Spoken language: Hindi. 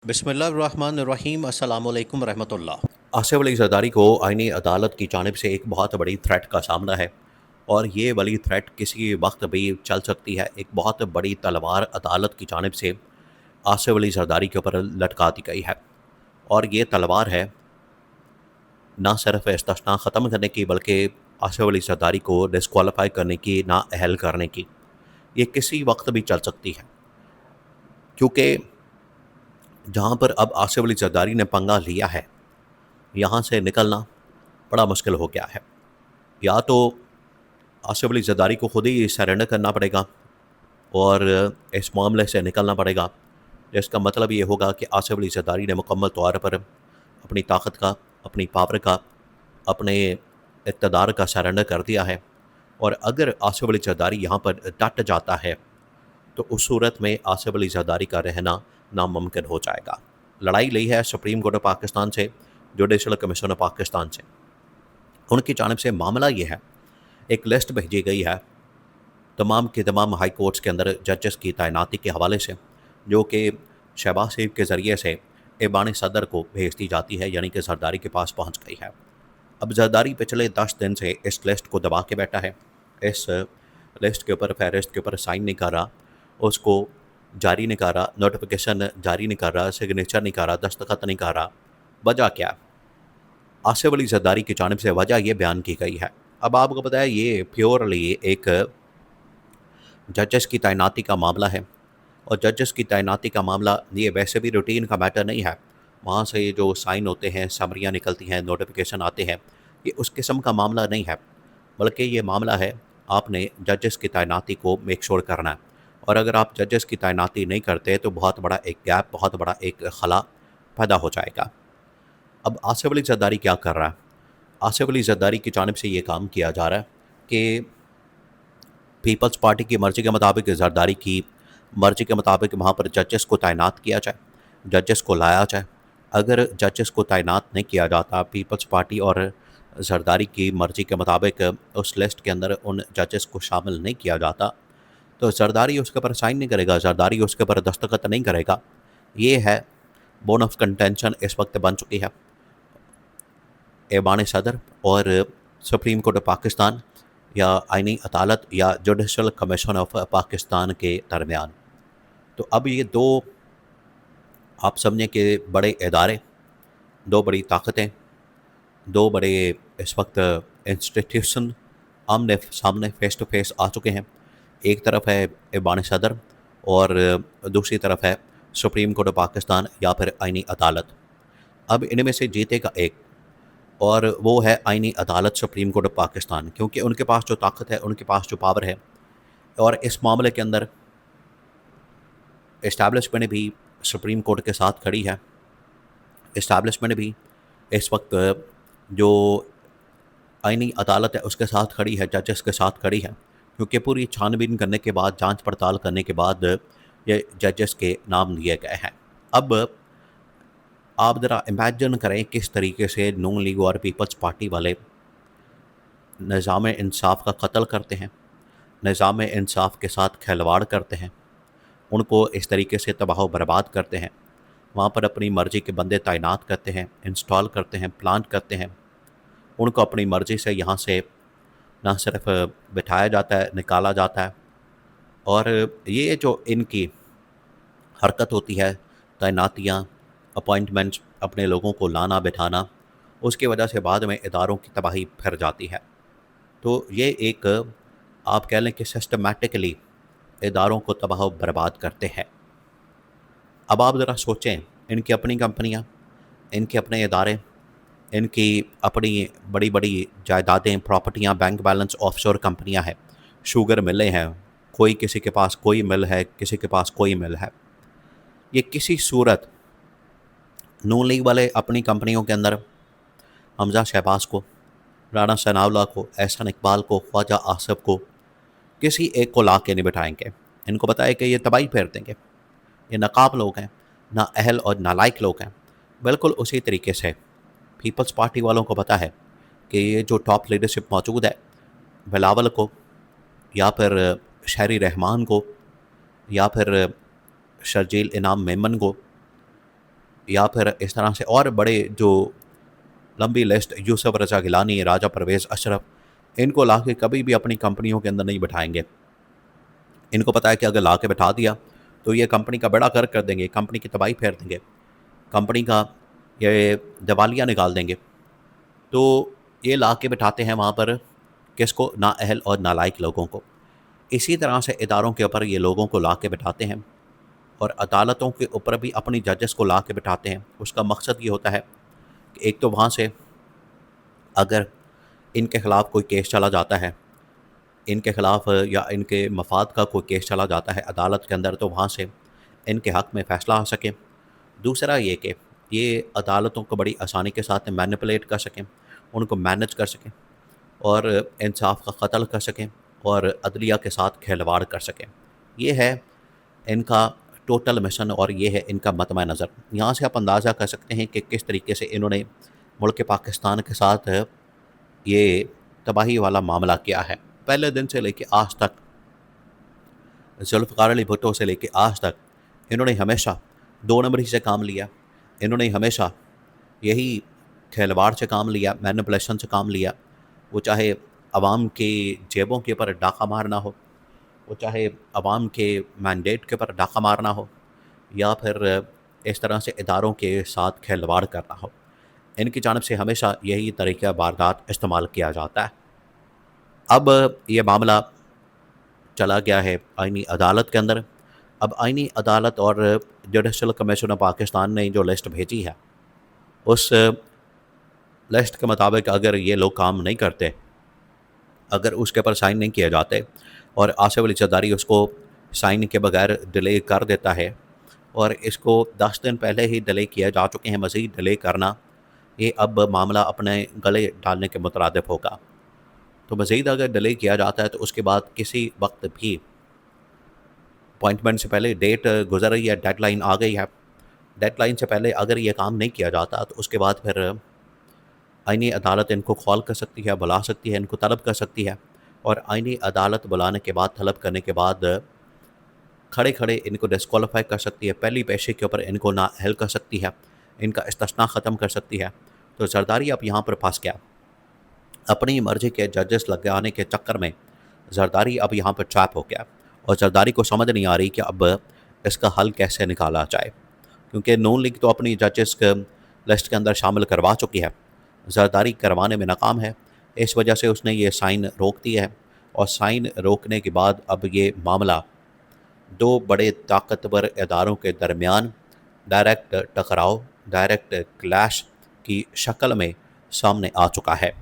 बिस्मिल्लाहिर्रहमानिर्रहीम अस्सलामु अलैकुम रहमतुल्लाह। आसिफ अली जरदारी को आईनी अदालत की जानिब से एक बहुत बड़ी थ्रेट का सामना है और ये वाली थ्रेट किसी वक्त भी चल सकती है। एक बहुत बड़ी तलवार अदालत की जानिब से आसिफ अली जरदारी के ऊपर लटका दी गई है और ये तलवार है ना सिर्फ इस्तिस्ना ख़त्म करने की बल्कि आसिफ अली जरदारी को डिस्क्वालीफाई करने की, ना अहल करने की। ये किसी वक्त भी चल सकती है क्योंकि जहाँ पर अब आसिफ अली जरदारी ने पंगा लिया है, यहाँ से निकलना बड़ा मुश्किल हो गया है। या तो आसिफ अली जरदारी को खुद ही सरेंडर करना पड़ेगा और इस मामले से निकलना पड़ेगा, जिसका मतलब ये होगा कि आसिफ अली जरदारी ने मुकम्मल तौर पर अपनी ताकत का, अपनी पावर का, अपने इक़्तिदार का सरेंडर कर दिया है। और अगर आसिफ अली जरदारी यहाँ पर डट जाता है तो उस सूरत में आसिफ अली जरदारी का रहना नामुमकिन हो जाएगा। लड़ाई लई है सुप्रीम कोर्ट ऑफ पाकिस्तान से, जुडिशल कमीशन ऑफ पाकिस्तान से। उनकी जानिब से मामला ये है, एक लिस्ट भेजी गई है तमाम के तमाम हाई कोर्ट्स के अंदर जजेस की तैनाती के हवाले से, जो कि शहबाज शरीफ के ज़रिए से ऐवान सदर को भेज दी जाती है, यानी कि जरदारी के पास पहुंच गई है। अब जरदारी पिछले 10 दिन से इस लिस्ट को दबा के बैठा है, इस लिस्ट के ऊपर, फहरिस्त के ऊपर साइन नहीं कर रहा, उसको जारी नहीं कर रहा, नोटिफिकेशन जारी नहीं कर रहा, सिग्नेचर नहीं कर रहा, दस्तखत नहीं कर रहा। वजह क्या? आसिफ अली जरदारी की जानिब से वजह ये बयान की गई है। अब आपको पता है ये प्योरली एक जजेस की तैनाती का मामला है और जजेस की तैनाती का मामला ये वैसे भी रूटीन का मैटर नहीं है। वहाँ से जो साइन होते हैं, समरियाँ निकलती हैं, नोटिफिकेशन आते हैं, ये उस किस्म का मामला नहीं है, बल्कि ये मामला है आपने जजेस की तैनाती को मेक श्योर करना है। और अगर आप जजेस की तैनाती नहीं करते तो बहुत बड़ा एक गैप, बहुत बड़ा एक खला पैदा हो जाएगा। अब आसिफ अली जरदारी क्या कर रहा है? आसिफ अली जरदारी की जानिब से ये काम किया जा रहा है कि पीपल्स पार्टी की मर्ज़ी के मुताबिक, जरदारी की मर्ज़ी के मुताबिक वहाँ पर जजेस को तैनात किया जाए, जजेस को लाया जाए। अगर जजेस को तैनात नहीं किया जाता, पीपल्स पार्टी और जरदारी की मर्ज़ी के मुताबिक उस लिस्ट के अंदर उन जजेस को शामिल नहीं किया जाता, तो जरदारी उसके ऊपर साइन नहीं करेगा, जरदारी उसके ऊपर दस्तखत नहीं करेगा। ये है बोन ऑफ कंटेंशन इस वक्त बन चुकी है ऐवान सदर और सुप्रीम कोर्ट ऑफ पाकिस्तान या आईनी अदालत या जुडिशल कमीशन ऑफ पाकिस्तान के दरमियान। तो अब ये दो, आप समझें कि बड़े इदारे, दो बड़ी ताकतें, दो बड़े इस वक्त इंस्टीट्यूशन आमने सामने फेस टू फेस आ चुके हैं। एक तरफ है ऐवान सदर और दूसरी तरफ है सुप्रीम कोर्ट ऑफ पाकिस्तान या फिर आईनी अदालत। अब इनमें से जीतेगा एक, और वो है आईनी अदालत, सुप्रीम कोर्ट ऑफ पाकिस्तान, क्योंकि उनके पास जो ताकत है, उनके पास जो पावर है। और इस मामले के अंदर इस्टेब्लिशमेंट भी सुप्रीम कोर्ट के साथ खड़ी है। इस्टेब्लिशमेंट भी इस वक्त जो आईनी अदालत है उसके साथ खड़ी है, जजेस के साथ खड़ी है, क्योंकि पूरी छानबीन करने के बाद, जांच पड़ताल करने के बाद ये जजेस के नाम लिए गए हैं। अब आप ज़रा इमेजिन करें किस तरीके से नून लीग और पीपल्स पार्टी वाले निज़ाम इंसाफ का कत्ल करते हैं, निज़ाम इंसाफ के साथ खिलवाड़ करते हैं, उनको इस तरीके से तबाह बर्बाद करते हैं, वहाँ पर अपनी मर्ज़ी के बंदे तैनात करते हैं, इंस्टॉल करते हैं, प्लांट करते हैं, उनको अपनी मर्ज़ी से यहाँ से ना सिर्फ बिठाया जाता है, निकाला जाता है। और ये जो इनकी हरकत होती है, तैनातियाँ, अपॉइंटमेंट्स, अपने लोगों को लाना बिठाना, उसकी वजह से बाद में इदारों की तबाही फिर जाती है। तो ये एक, आप कह लें कि सिस्टमैटिकली इदारों को तबाह बर्बाद करते हैं। अब आप ज़रा सोचें, इनकी अपनी कंपनियाँ, इनके अपने इदारे, इनकी अपनी बड़ी बड़ी जायदादें, प्रॉपर्टियाँ, बैंक बैलेंस, ऑफशोर कंपनियाँ हैं, शुगर मिलें हैं, कोई किसी के पास कोई मिल है, किसी के पास कोई मिल है। ये किसी सूरत नून लीग वाले अपनी कंपनियों के अंदर हमजा शहबाज को, राना सनाउल्लाह को, एहसन इकबाल को, ख्वाजा आसिफ को, किसी एक को ला के नहीं बिठाएंगे। इनको पता है कि ये तबाही फेर देंगे, ये नाकाब लोग हैं, ना अहल और नालायक लोग हैं। बिल्कुल उसी तरीके से पीपल्स पार्टी वालों को पता है कि ये जो टॉप लीडरशिप मौजूद है, बिलावल को या फिर शहरी रहमान को या फिर शर्जील इनाम मेमन को, या फिर इस तरह से और बड़े जो लंबी लिस्ट, यूसुफ रज़ा गिलानी, राजा परवेज़ अशरफ, इनको ला के कभी भी अपनी कंपनियों के अंदर नहीं बिठाएंगे। इनको पता है कि अगर ला के बिठा दिया तो ये कंपनी का बेड़ा गर्क कर देंगे, कंपनी की तबाही फेर देंगे, कंपनी का ये दिवालिया निकाल देंगे। तो ये ला के बिठाते हैं वहाँ पर किसको? नाअहल और नालायक लोगों को। इसी तरह से इदारों के ऊपर ये लोगों को ला के बिठाते हैं और अदालतों के ऊपर भी अपनी जजेस को ला के बिठाते हैं। उसका मकसद ये होता है कि एक तो वहाँ से अगर इनके ख़िलाफ़ कोई केस चला जाता है, इनके ख़िलाफ़ या इनके मफाद का कोई केस चला जाता है अदालत के अंदर, तो वहाँ से इनके हक़ में फ़ैसला आ सके। दूसरा ये कि ये अदालतों को बड़ी आसानी के साथ मैनिपुलेट कर सकें, उनको मैनेज कर सकें और इंसाफ का कत्ल कर सकें और अदलिया के साथ खिलवाड़ कर सकें। ये है इनका टोटल मिशन और ये है इनका मतम नज़र। यहाँ से आप अंदाज़ा कर सकते हैं कि किस तरीके से इन्होंने मुल्क पाकिस्तान के साथ ये तबाही वाला मामला किया है। पहले दिन से लेके आज तक, जुल्फ़िकार अली भुट्टो से लेके आज तक, इन्होंने हमेशा 2 नंबरी से काम लिया। इन्होंने हमेशा यही खिलवाड़ से काम लिया, मैनिपुलेशन से काम लिया। वो चाहे अवाम के जेबों के ऊपर डाका मारना हो, वो चाहे अवाम के मैंडेट के ऊपर डाका मारना हो, या फिर इस तरह से इदारों के साथ खिलवाड़ करना हो। इनकी जानिब से हमेशा यही तरीक़ा वारदात इस्तेमाल किया जाता है। अब ये मामला चला गया है आईनी अदालत के अंदर। अब आईनी अदालत और जुडिशल कमीशन ऑफ पाकिस्तान ने जो लिस्ट भेजी है, उस लिस्ट के मुताबिक अगर ये लोग काम नहीं करते, अगर उसके ऊपर साइन नहीं किए जाते और आसिफ अली जरदारी उसको साइन के बगैर डिले कर देता है, और इसको 10 दिन पहले ही डिले किया जा चुके हैं, मज़ीद डिले करना ये अब मामला अपने गले डालने के मुतरादिफ होगा। तो मज़ीद अगर डिले किया जाता है तो उसके बाद किसी वक्त भी अपॉइंटमेंट से पहले डेट गुजर रही है, डेडलाइन आ गई है, डेडलाइन से पहले अगर ये काम नहीं किया जाता तो उसके बाद फिर आईनी अदालत इनको कॉल कर सकती है, बुला सकती है, इनको तलब कर सकती है, और आईनी अदालत बुलाने के बाद, तलब करने के बाद खड़े खड़े इनको डिस्क्वालीफाई कर सकती है, पहली पेशे के ऊपर इनको नाअहल कर सकती है, इनका इस्तिस्ना ख़त्म कर सकती है। तो जरदारी अब यहाँ पर फंस गया। अपनी मर्ज़ी के जजेस लगाने के चक्कर में जरदारी अब यहाँ पर ट्रैप हो गया और जरदारी को समझ नहीं आ रही कि अब इसका हल कैसे निकाला जाए, क्योंकि नून लीग तो अपनी जजेस लिस्ट के अंदर शामिल करवा चुकी है, जरदारी करवाने में नाकाम है। इस वजह से उसने ये साइन रोक दिया है, और साइन रोकने के बाद अब ये मामला 2 बड़े ताकतवर इदारों के दरमियान डायरेक्ट टकराव, डायरेक्ट क्लैश की शक्ल में सामने आ चुका है।